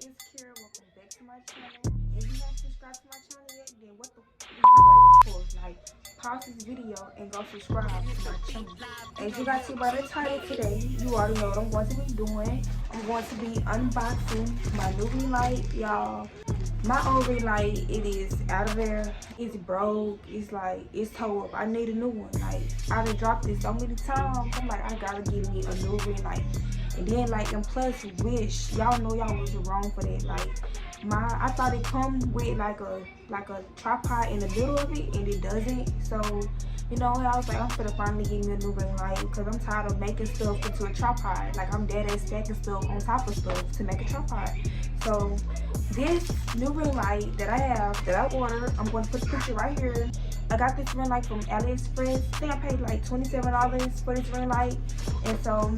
Insecure. Welcome back to my channel. If you haven't subscribed to my channel yet, then what the f is you waiting for? Like, pause this video and go subscribe to my channel. As you guys see by the title today, you already know what I'm going to be doing. I'm going to be unboxing my new ring light, y'all. My old ring light, it is out of there. It's broke. It's like, it's tore up. I need a new one. Like, I done dropped this so many times. I'm like, I gotta get me a new ring light. And then like, and plus Wish, y'all know y'all was wrong for that. Like, I thought it come with like a tripod in the middle of it, and it doesn't. So, you know, I was like, I'm gonna finally get me a new ring light because I'm tired of making stuff into a tripod. Like, I'm dead ass stacking stuff on top of stuff to make a tripod. So this new ring light that I have, that I ordered, I'm going to put the picture right here. I got this ring light from Aliexpress. I think I paid like $27 for this ring light. And so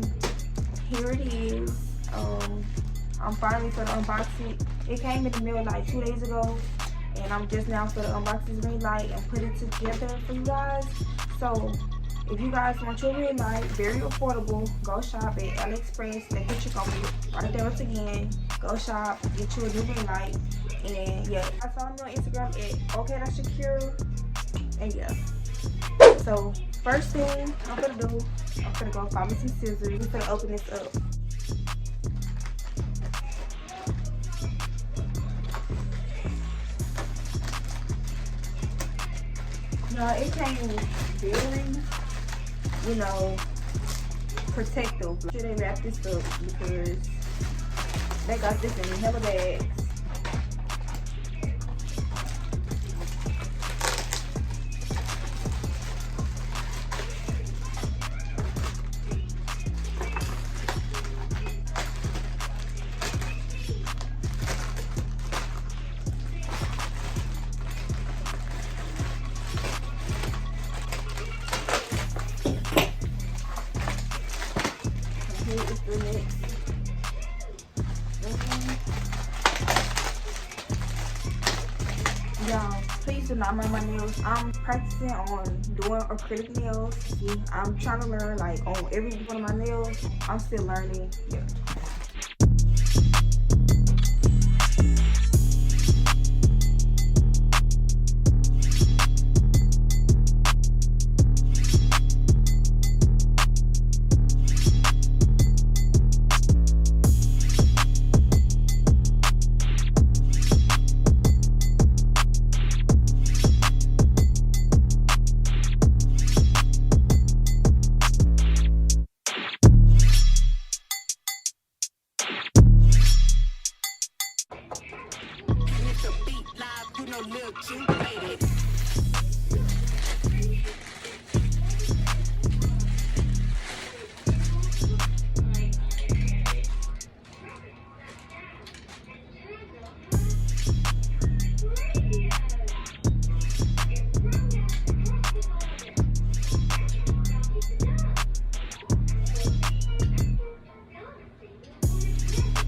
here it is. I'm finally for the unboxing. It came in the mail like 2 days ago, and I'm just now for the unbox this ring light and put it together for you guys. So if you guys want your ring light, very affordable, go shop at Aliexpress. That picture gonna be right there once again. Go shop, get you a new ring light, and yeah. I follow me on Instagram at okay.secure, and yeah. So first thing I'm gonna do, I'm gonna go find me some scissors. I'm gonna open this up. No, it came very, you know, protective. Should they wrap this up because they got this in hella bags. Y'all, please do not mind my nails. I'm practicing on doing acrylic nails. See, I'm trying to learn like on every one of my nails. I'm still learning. Yeah.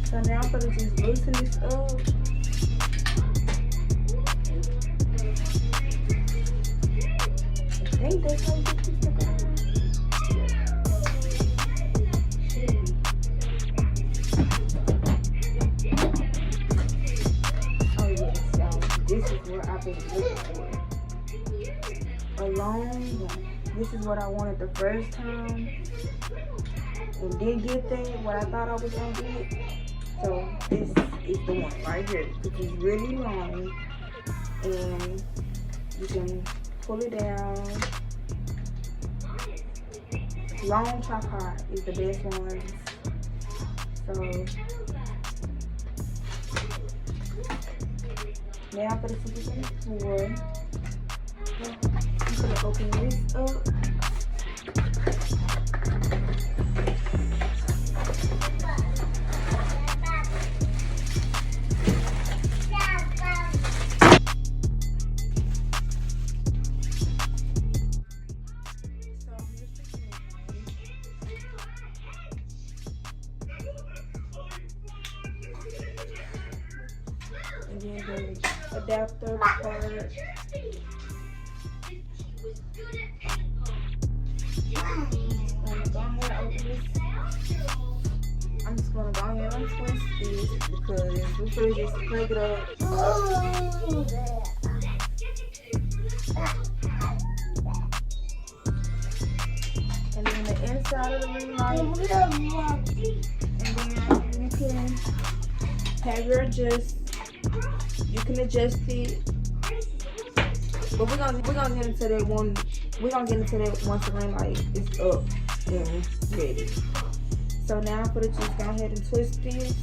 So now I'm gonna just loosen this up. I think that's how you get this stuff on. Oh yes, y'all. This is what I've been looking for. A long one. This is what I wanted the first time. And didn't get that, what I thought I was gonna get. So this is the one right here. It's really long, and you can pull it down. Long tripod is the best ones. So now I'm gonna put this on the floor. I'm gonna open this up. And then the adapter part. I'm just gonna go ahead and untwist this because we're gonna just plug it up. And then the inside of the ring light. And then you can have your adjust. You can adjust it. But we're gonna get into that one. We're gonna get into that once the ring light is up and ready. So now I'm gonna just go ahead and twist this.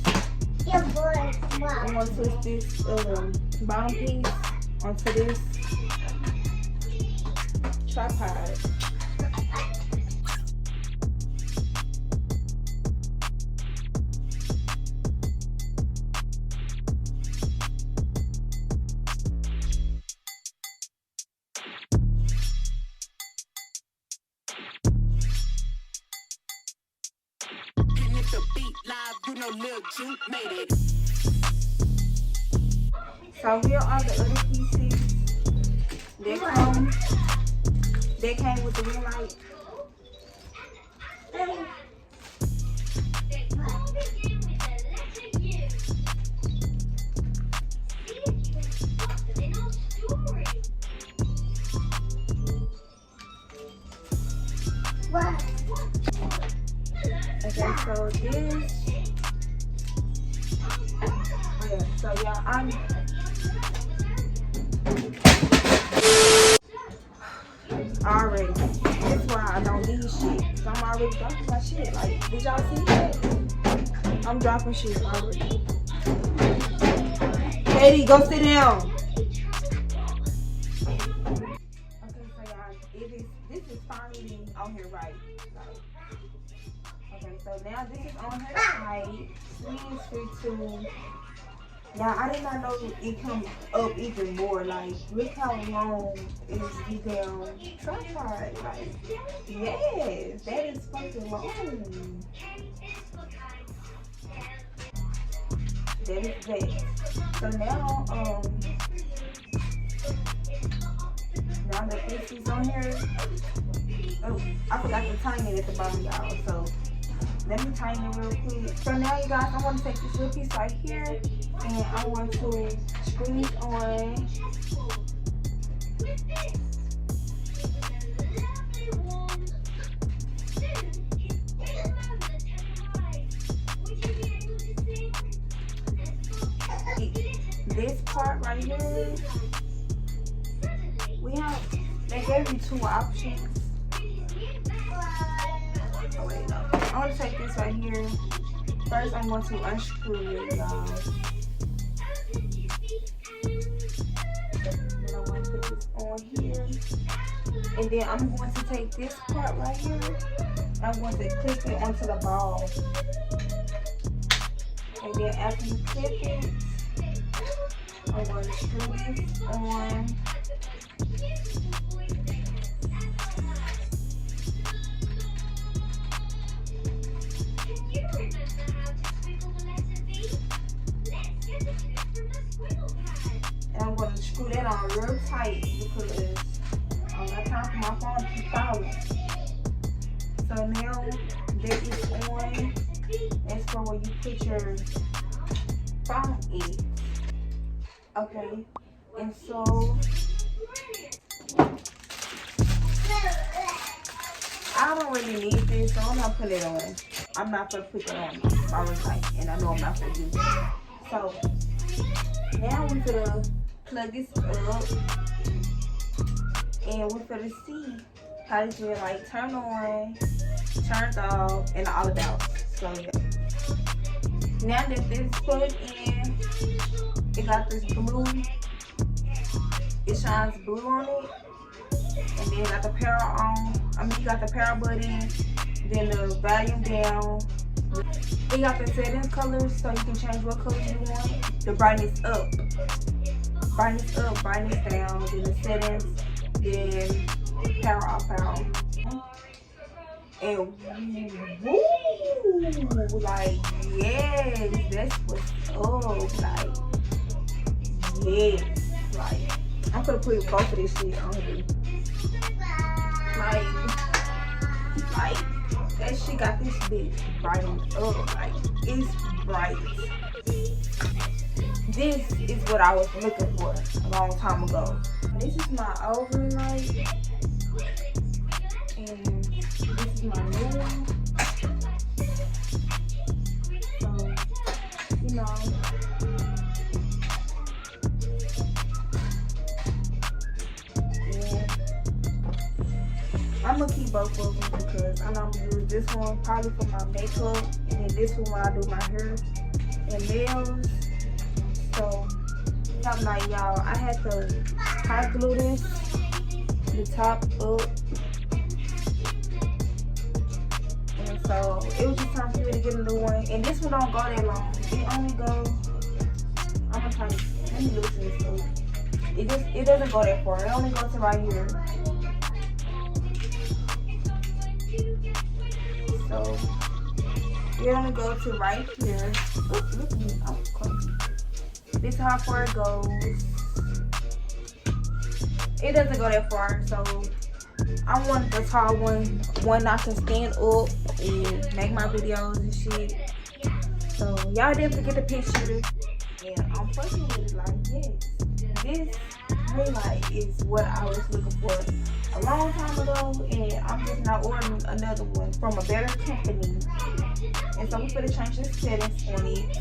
I'm gonna twist this bottom piece onto this tripod. So here are the other pieces that came with the ring light. Okay, so this. So yeah, I'm already. That's why I don't need shit. So I'm already dropping my shit. Like, did y'all see that? I'm dropping shit already. Katie, go sit down. Okay, so y'all, this is finally on here right. Okay, so now this is on her side. Please fit to. Now, I did not know it come up even more. Like, look how long is the damn tripod. Like, yes, that is fucking long. That is that. So now that this is on here, oh, I forgot to tighten it at the bottom, y'all. So let me tighten it real quick. So now, you guys, I want to take this little piece right here. And I want to squeeze on. This part right here. They gave you two options. Oh, wait, no. I want to take this right here. First, I'm going to unscrew it, y'all. On here, and then I'm going to take this part right here. I'm going to clip it onto the ball, and then after you clip it, I'm going to screw this on. And I'm going to screw that on real tight because I don't got time for my phone to keep falling. So now that is on, that's for where you put your phone in. Okay, and so I don't really need this, so I'm not putting it on. I'm not going to put it on my ring light, and I know I'm not going to do that. So now we're going to plug this up, and we're going to see how this ring light turn on, turned off, and all about. So yeah. Now that this is plugged in, it got this blue, it shines blue on it, and then it got the power on, you got the power button, then the volume down. It got the settings colors, so you can change what color you want. The brightness up, brightness down, then the settings, then power off, power on. And woo, like, yes, that's what's up, like, yes, like, I'm gonna put both of this shit on here. Like, that shit got this bitch brightened up, like, it's bright. This is what I was looking for a long time ago. This is my overall light, and this is my new one. So, you know, yeah, I'm gonna keep both of them because I know I'm gonna use this one probably for my makeup, and then this one when I do my hair and nails. So I'm like, y'all, I had to hot glue this, the top up, and so it was just time for me to get a new one. And this one don't go that long. It only go, I'm gonna try to, let me loosen this up. It doesn't go that far. It only goes to right here. So it only goes to right here. Look at me, I'm close. This is how far it goes. It doesn't go that far, so I want the tall one I can stand up and make my videos and shit. So y'all definitely get the picture. And I'm fucking with it, like, yes, this ring light is what I was looking for a long time ago, and I'm just not ordering another one from a better company. And so we're gonna change the settings on it.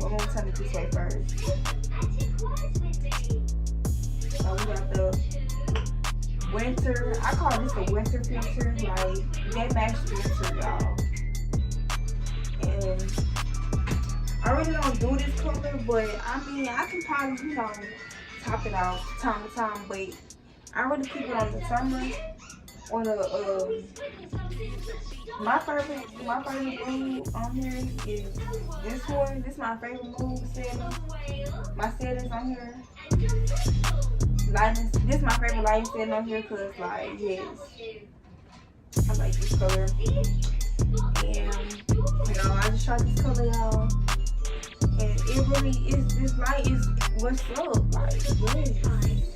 We're gonna turn it this way first. So we got the winter. I call this the winter filter. Like, that matches winter, y'all. And I really don't do this color, but I mean, I can probably, you know, top it out time to time. But I really keep it on the summer. On the my favorite blue on here is this one. This is my favorite blue setting. My settings on here. Lightning. This is my favorite lighting setting on here because, like, yes, I like this color. And you know, I just tried this color, y'all. And it really is. This light is what's up. Like, yes.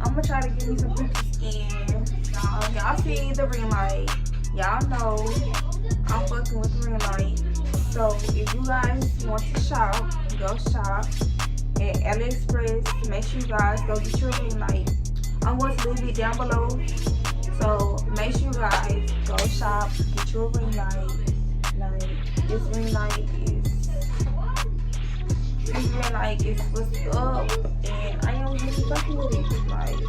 I'm gonna try to give me some pictures in. Y'all see the ring light. Y'all know I'm fucking with the ring light. So if you guys want to shop, go shop at Aliexpress. Make sure you guys go get your ring light. I'm going to leave it down below. So make sure you guys go shop, get your ring light. Like, this ring light is what's up, and I am really fucking with it. Like,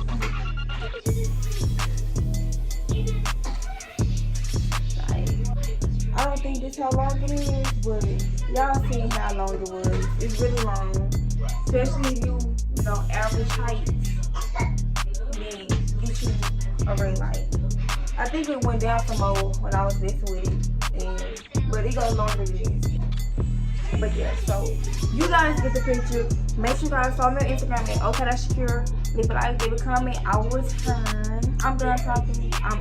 I don't think this how long it is, but y'all seen how long it was. It's really long, especially if you know, average height. Then get you a ring light. I think it went down some more when I was messing with it, but it goes longer than this. But yeah, so you guys get the picture. Make sure you guys follow me on Instagram at OkayThatShakira. Leave a like, leave a comment. I will return. I'm done talking. I'm